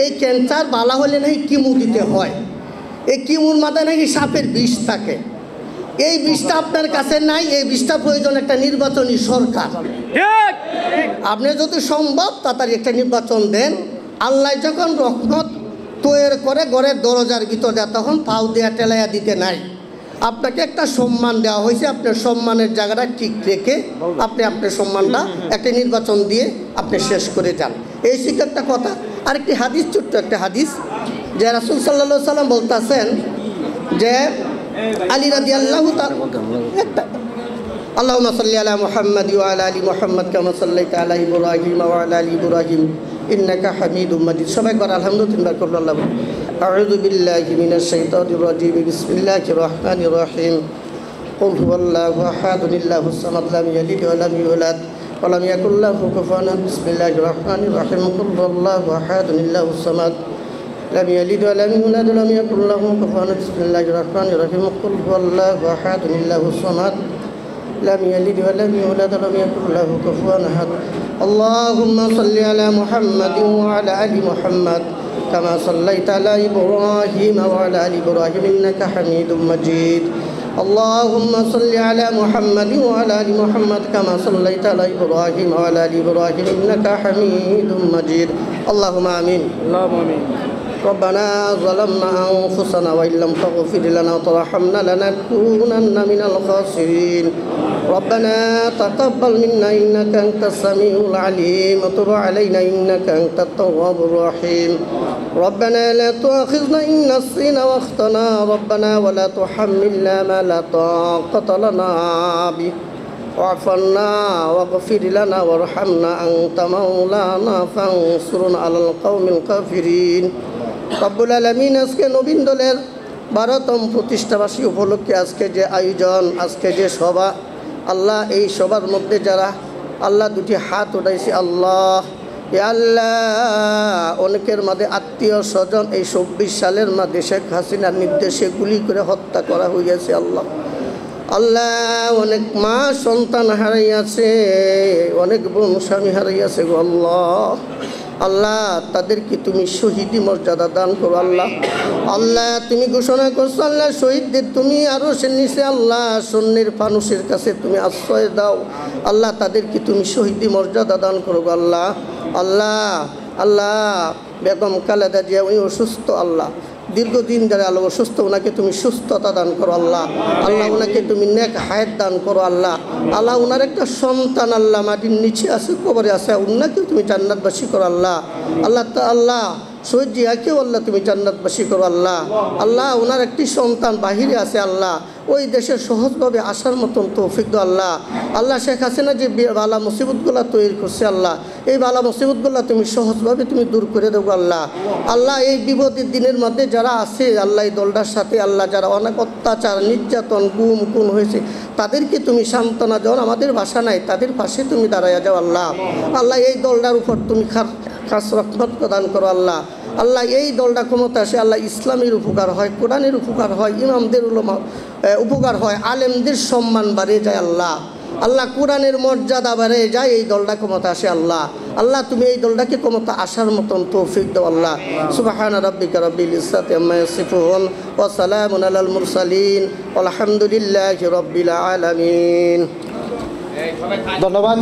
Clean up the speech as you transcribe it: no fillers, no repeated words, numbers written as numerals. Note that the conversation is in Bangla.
এই ক্যান্সার বালা হলে নাকি কিমু দিতে হয়, এই কিমুর মাথায় নাকি সাপের বিষ থাকে। এই বিষটা আপনার কাছে নাই, এই বিষটা প্রয়োজন একটা নির্বাচনী সরকার। আপনি যদি সম্ভব তাড়াতাড়ি একটা নির্বাচন দেন। আল্লাহ যখন রহমত তৈরি করে ঘরের দরজার ভিতর দেয়, তখন পাও দেয়া টেলাইয়া দিতে নাই। আপনাকে একটা সম্মান দেওয়া হয়েছে, আপনার সম্মানের জায়গাটা ঠিক রেখে আপনি আপনার সম্মানটা একটা নির্বাচন দিয়ে আপনি শেষ করে যান। এই ছিল একটা কথা। আরেকটি হাদিস, ছোট্ট একটা হাদিস, যে রাসূল সাল্লাল্লাহু আলাইহি সাল্লাম বলতেছেন যে আলী রাদিয়াল্লাহু তাআলা, আল্লাহুম্মা সাল্লি আলা মুহাম্মাদ ওয়া আলা আলি মুহাম্মাদ কামা সাল্লাইতা আলা ইব্রাহিম ওয়া আলা আলি ইব্রাহিম ইন্নাকা হামিদুম মাজিদ। সবাই বলেন আলহামদুলিল্লাহ। আল্লাহু আউযু বিল্লাহি মিনাশ শাইতানির রাজিম। বিসমিল্লাহির রহমানির রহিম। কুল হুয়াল্লাহু আহাদ আল্লাহুস সামাদ লাম ইয়ালিদ ওয়া লাম ইউলাদ ওয়া লাম ইয়াকুল লাহু কুফুওয়ান আহাদ। বিসমিল্লাহির রহমানির রহিম। কুল হুয়াল্লাহু আহাদ আল্লাহুস সামাদ لم يلد ولم يولد ولم يكن له كفوا أحد. بسم الله الرحمن الرحيم. قل هو الله أحد الله الصمد لم يلد ولم يولد ولم يكن له كفوا أحد. اللهم صل على محمد وعلى آل محمد كما صليت على إبراهيم وعلى آل إبراهيم إنك حميد مجيد. اللهم صل على محمد وعلى آل محمد كما صليت على إبراهيم وعلى آل إبراهيم إنك حميد مجيد. اللهم آمين. اللهم آمين. ربنا ظلمنا أنفسنا وإن لم تغفر لنا وترحمنا لنكونن من الخاسرين. ربنا تقبل منا إنك أنت السميع العليم وتب علينا إنك أنت التواب الرحيم. ربنا لا تؤاخذنا إن نسينا واخطأنا ربنا ولا تحملنا ما لا طاقة لنا به واعف عنا واغفر لنا وارحمنا أنت مولانا فانصرنا على القوم الكافرين. রব্বুল আলামিন, আজকে নবীন দলের 12তম প্রতিষ্ঠাবার্ষিকী উপলক্ষে আজকে যে আয়োজন, আজকে যে সভা, আল্লাহ এই সবার মধ্যে যারা আল্লাহ দুটি হাত উঠাইছে, আল্লাহ এ আল্লাহ অনেকের মাঝে আত্মীয় স্বজন এই 24 সালের মাঝে শেখ হাসিনার নির্দেশে গুলি করে হত্যা করা হইয়াছে। আল্লাহ আল্লাহ অনেক মা সন্তান হারাইয়াছে, অনেক বোন স্বামী হারাইয়াছে গো আল্লাহ। আল্লাহ তাদেরকে তুমি শহীদি মর্যাদা দান করো। আল্লাহ আল্লাহ তুমি ঘোষণা করছো আল্লাহ শহীদদের তুমি আরো সে নিচে আল্লাহ সন্ন্যের ফানুসের কাছে তুমি আশ্রয় দাও। আল্লাহ তাদেরকে তুমি শহীদি মর্যাদা দান করো আল্লাহ। আল্লাহ আল্লাহ বেগম খালেদা জিয়া উনি অসুস্থ, আল্লাহ দীর্ঘদিন ধরে আল্লাহ অসুস্থ, ওনাকে তুমি সুস্থতা দান করো আল্লাহ। আল্লাহ ওনাকে তুমি নেক হায়াত দান করো আল্লাহ। আল্লাহ ওনার একটা সন্তান আল্লাহ মাটির নিচে আছে, কবরে আছে, ওনাকেও তুমি জান্নাতবাসী করো আল্লাহ। আল্লাহ আল্লাহ শহীদ জিয়াকেও আল্লাহ তুমি জান্নাতবাসী করো আল্লাহ। আল্লাহ ওনার একটি সন্তান বাহিরে আছে আল্লাহ, ওই দেশে সহজভাবে আসার মতন তৌফিক দাও আল্লাহ। আল্লাহ শেখ হাসিনা যে বালা মুসিবতগুলো তৈরি করছে আল্লাহ, এই বালা মুসিবতগুলো তুমি সহজভাবে তুমি দূর করে দেবো আল্লাহ। আল্লাহ এই বিপদের দিনের মধ্যে যারা আছে আল্লাহ এই দলটার সাথে আল্লাহ যারা অনেক অত্যাচার নির্যাতন গুম খুন হয়েছে তাদেরকে তুমি সান্ত্বনা দাও, আমাদের ভাষা নাই, তাদের পাশে তুমি দাঁড়াইয়া যাও আল্লাহ। আল্লাহ এই দলটার উপর তুমি খাস রহমত প্রদান করো আল্লাহ। আল্লাহ এই দলটা ক্ষমতা আসে আল্লাহ ইসলামের উপকার হয়, কোরআনের উপকার হয়, ইমামদের উপকার হয়, আলেমদের সম্মান বাড়ে যায় আল্লাহ। আল্লাহ কোরআনের মর্যাদা বেড়ে যায় এই দলটা ক্ষমতা আসে আল্লাহ। আল্লাহ তুমি এই দলটাকে ক্ষমতা আসার মতন তৌফিক দাও আল্লাহ। সুবহানা রাব্বিকা রাব্বিল ইজ্জাতি আম্মা ইয়াসিফুন ওয়া সালামুন আলাল মুরসালিন আলহামদুলিল্লাহি রাব্বিল আলামিন। ধন্যবাদ।